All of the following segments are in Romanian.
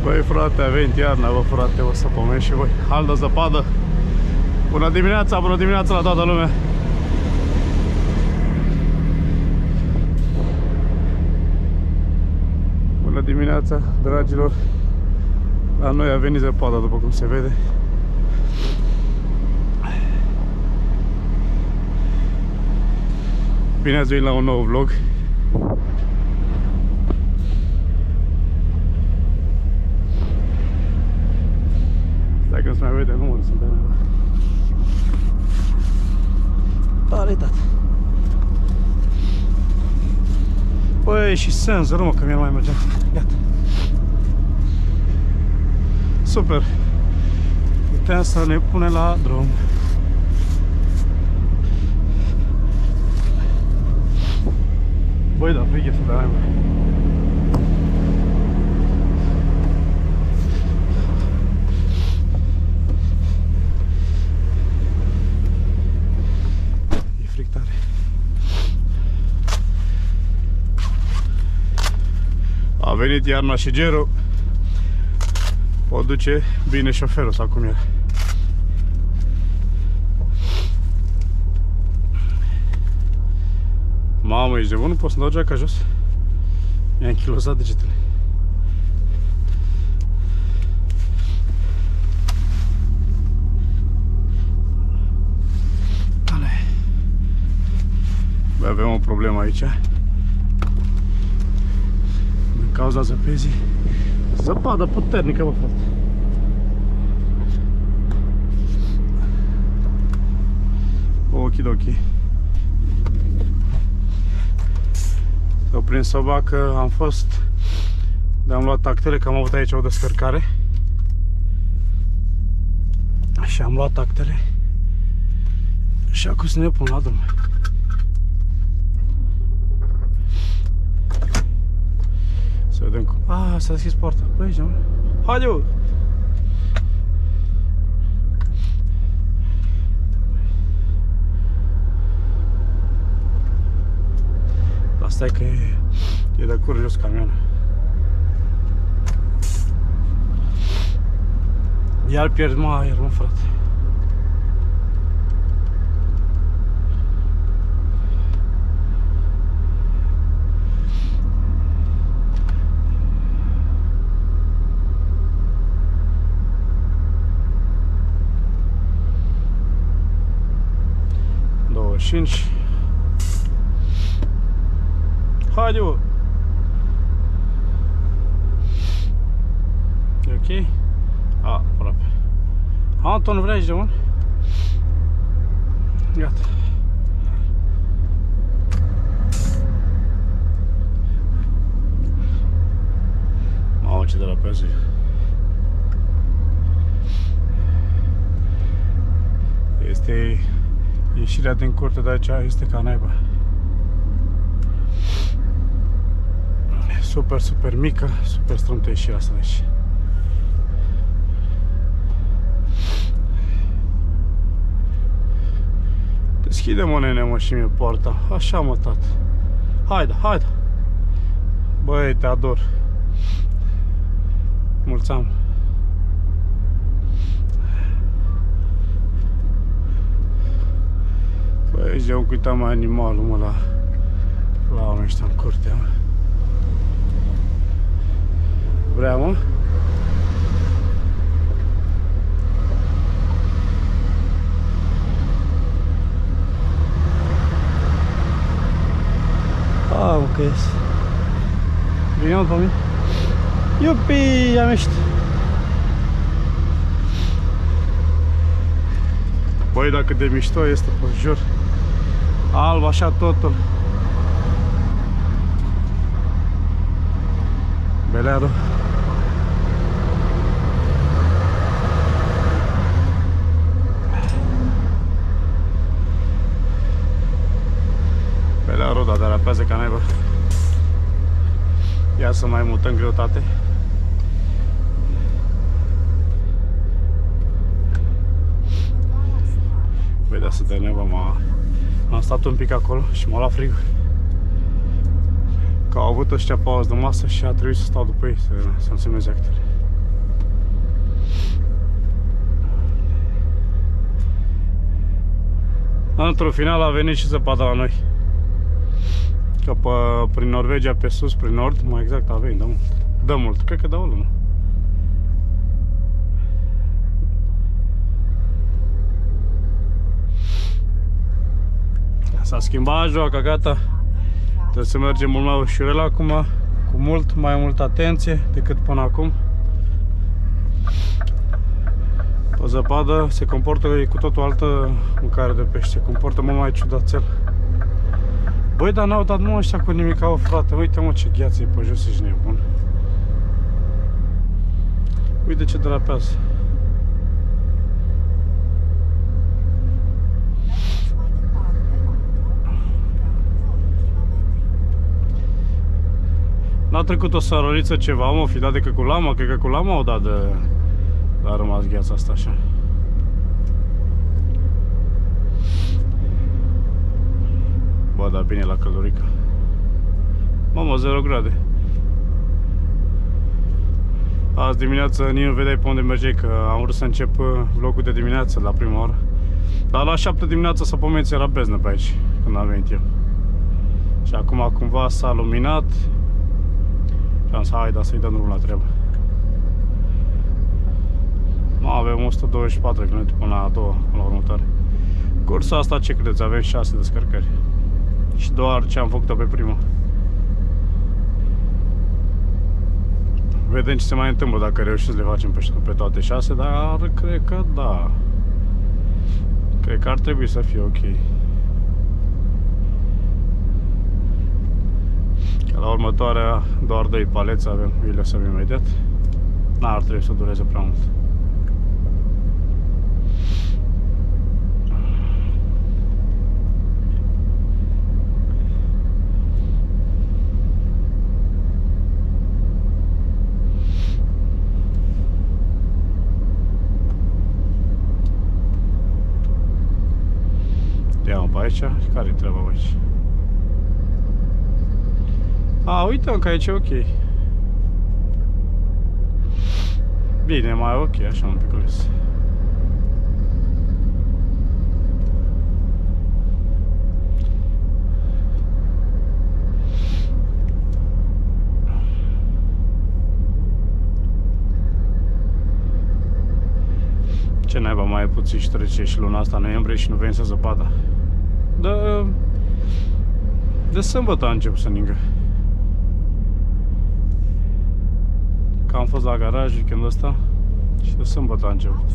Băi frate, a venit iarna, bă frate, o să pomești și voi. Hală zăpadă. Bună dimineața la toată lumea. Bună dimineața, dragilor. La noi a venit zăpada, după cum se vede. Bine ați venit la un nou vlog. Stai că nu se mai vede numărul, sunt de neva. Tare, tată. Băi, și senzorul, mă, că mie nu mai mergea. Iată. Super. Putem să ne punem la drum. Băi, da, frig este de aia, bă. E frig tare. A venit iarna și gerul. O duce bine șoferul sau cum e. Mamă, ești de bun? Nu pot să dau geaca jos? Mi-a închilozat degetele. Băi, avem o problemă aici. Din cauza zăpezii. Zăpadă puternică, bă, frate. Okidoki. S-au prins soba că am fost, de-am luat actele, că am avut aici o descărcare. Și am luat actele. Și acum să ne pun la drum. Să vedem cum... Ah, s-a deschis poarta. Păi aici, mă. Haide-o! Asta e că e de cur jos camionul. Iar pierd mă aer, mă, frate. Cinci. Haide, bă! E ok? A, aproape. Anton, vrei aici de mult? Gata. Mamă, ce derapează. Este... Ieșirea din curte de aici este ca naiba. Super, super mică, super strâmtă ieșirea asta de aici. Deschide-mă, nene, mă, și mie poarta. Așa, mă, tată. Haide, haide. Băi, te ador. Mulțumim. Băi, aici de-am uitat mai animalul, mă, la oameni ăștia în curte, mă. Vrea, mă? A, mă, că ies. Vine, mă, pe mine? Iupi, am ieșit. Băi, dacă de mișto este, pe jur. Alb, așa totul. Belearu. Belearu, dar derapează ca naiba. Ia să mai mutăm greutate. Băi, da, să de neva, am stat un pic acolo și m-a luat frigul. Că au avut ăștia pauză de masă și a trebuit să stau după ei să-mi semneze actele. Într-un final a venit și zăpada la noi. Că prin Norvegia pe sus, prin nord, mai exact a venit, dă mult. Cred că dă o lună. S-a schimbat joaca, gata. Trebuie să mergem mult mai ușurel acum, cu mult mai multă atenție decât până acum. Pe zăpadă se comportă cu totul altă mâncare de pește, se comportă mult mai ciudățel. Băi, dar n-au dat nu ăștia cu nimic, au, frate, uite mă ce gheață e pe jos, ești nebun. Uite ce drapează. N-a trecut o sărăriță ceva, mă, fi dat de că cu lama, cred că cu lama au dat de... a rămas gheața asta așa. Bă, da bine la căldurică. Mamă, 0 grade. Azi dimineață nici nu vedeai pe unde mergeai, că am vrut să încep vlogul de dimineață la prima oră. Dar la 7 dimineața să pomenți era beznă pe aici, când am venit eu. Și acum cumva s-a luminat. Și am zis, hai, da, să-i dăm drumul la treabă. Avem 124 km până la 2, până la următoare. Cursa asta, ce credeți? Avem 6 descărcări. Și doar ce am făcut-o pe prima. Vedem ce se mai întâmplă dacă reușim să le facem pe toate 6, dar cred că da. Cred că ar trebui să fie ok. Că la următoarea doar 2 paleți avem, îi lăsăm imediat. N-ar trebui să dureze prea mult. Ia-mă pe aici, care-i treaba aici? A, uite-mă că aici e ok. Bine, mai ok, așa un piculeț. Ce naiba, mai puțin și trece și luna asta noiembrie și nu veni să zăpada. De sâmbătă a început să ningă. Că am fost la garaj weekendul ăsta și de sâmbătă a început.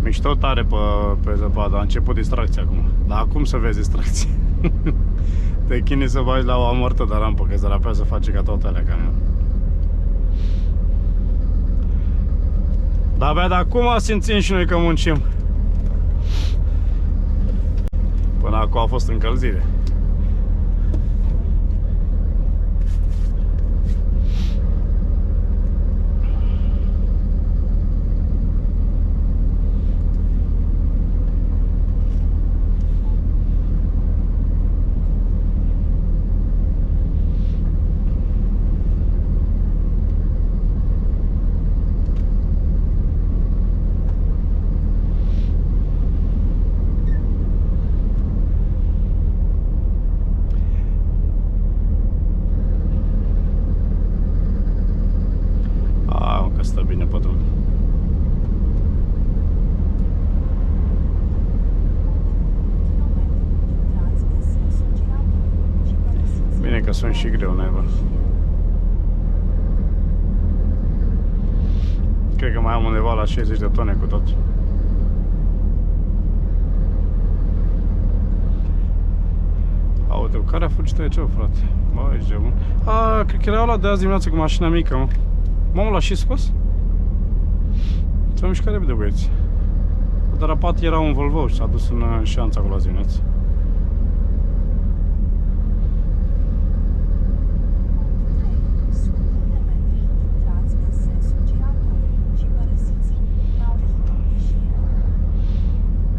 Mișto tare pe zăpadă, a început distracția acum. Dar acum să vezi distracție. Te chinui să bagi la o amortă de rampă, că zărapează face ca toate alea camion. Dar abia de acum simțim și noi că muncim. Până acum a fost încălzire. Stă bine pe drum. Bine că sunt și greu, naiba. Cred că mai am undeva la 60 de tone cu tot. Aute, care a fugit aici, frate? Bă, ești de bun. A, cred că era ăla de azi dimineață cu mașina mică, mă. Mamă, l-a și scos? S-a mișcat repede, băieți. derapat era un Volvo și s-a dus în șanța acolo azi dimineață.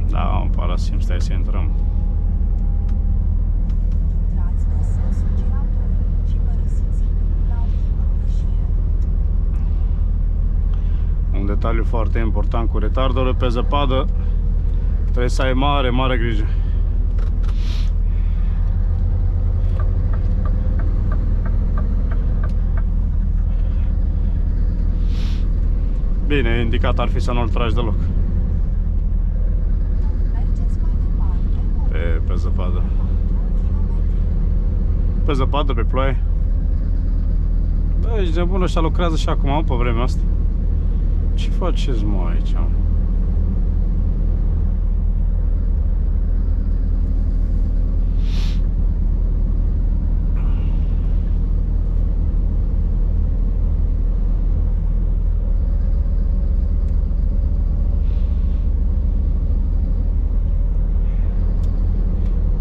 Da, un parasim, stai să intrăm. Un detaliu foarte important cu retardorul pe zăpadă, trebuie să ai mare grijă. Bine, indicat ar fi să nu-l tragi deloc. Pe zăpadă. Pe zăpadă, pe ploaie. Bă, ești de bună, ăștia lucrează și acum, pe vremea asta. Ce faceți, mă, aici?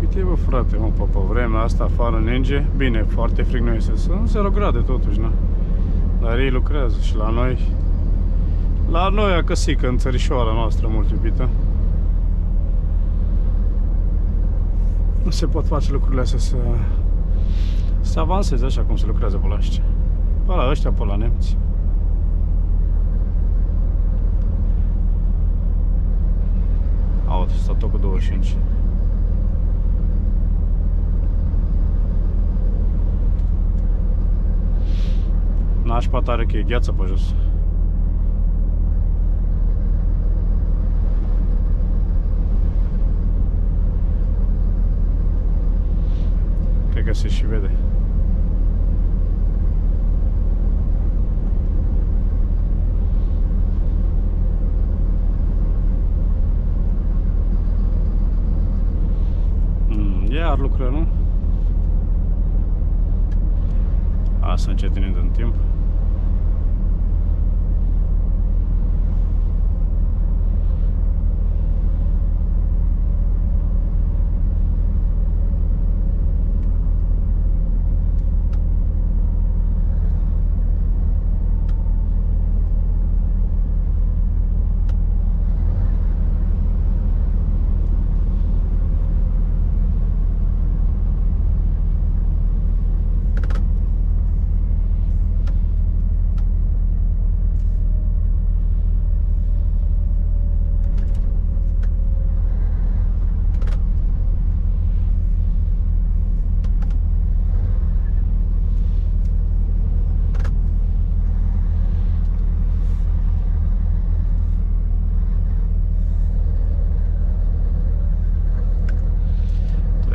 Uite, bă, frate, mă, pe vremea asta, afară ninge. Bine, foarte frig nu este. Sunt 0 grade totuși, na? Dar ei lucrează și la noi... La noi, a căsică, în țărișoara noastră mult iubită, nu se pot face lucrurile astea să avanseze așa cum se lucrează pe la ăștia. Pe la ăștia, pe la nemți. Au, s-a tot cu 25. Nașpa tare că e gheață pe jos. Cred că se și vede. Iar lucră, nu? Asta încetinind în timp.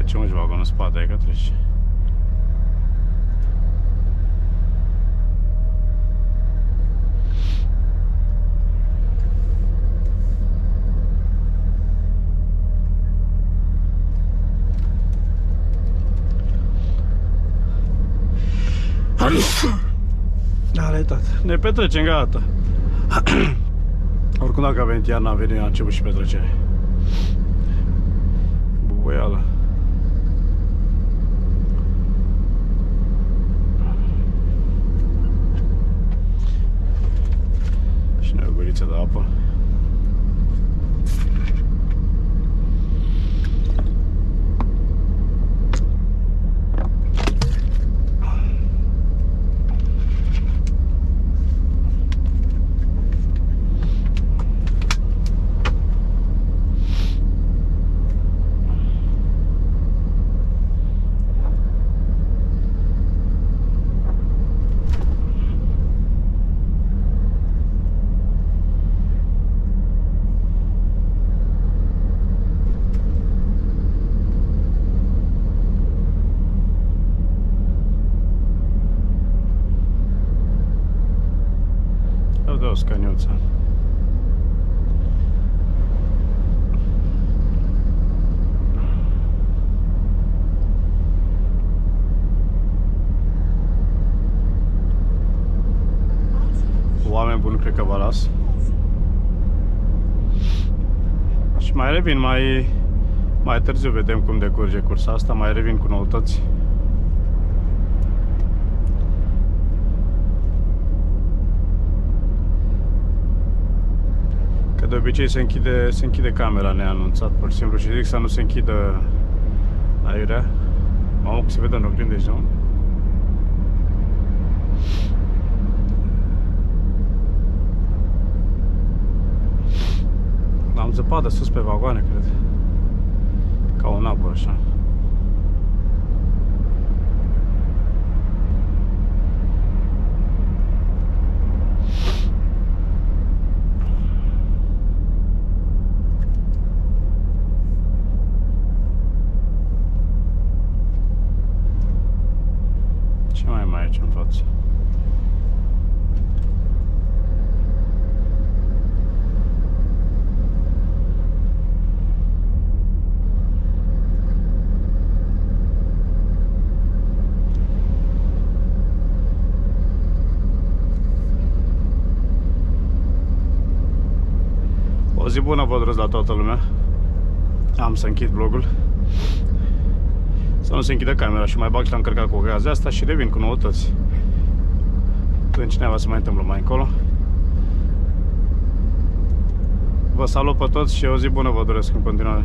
Ce mă joacă în spate, hai că treci. Ale, tată, ne petrecem, gata. Oricum dacă a venit iarna, a venit, a început și petrecere. Bubuială. Și ne-o guriță de apă. Dă o scăniuță. Oameni buni, cred că vă las. mai revin mai târziu, vedem cum decurge cursa asta, mai revin cu noutăți. Că de obicei se închide camera neanunțat, pur și simplu, și zic să nu se închidă aiurea. Mamă, că se vede în oglindă aici, nu? Am zăpadă sus pe vagoane, cred. Ca un abur, așa. Ce mai e aici în față? O zi bună, vă doresc la toată lumea. Am să închid vlogul. Să nu se închidă camera și mai bag și l-am încărcat cu ocazia asta și revin cu noutăți. Când cineva se mai întâmplă mai încolo. Vă salut pe toți și o zi bună vă doresc în continuare.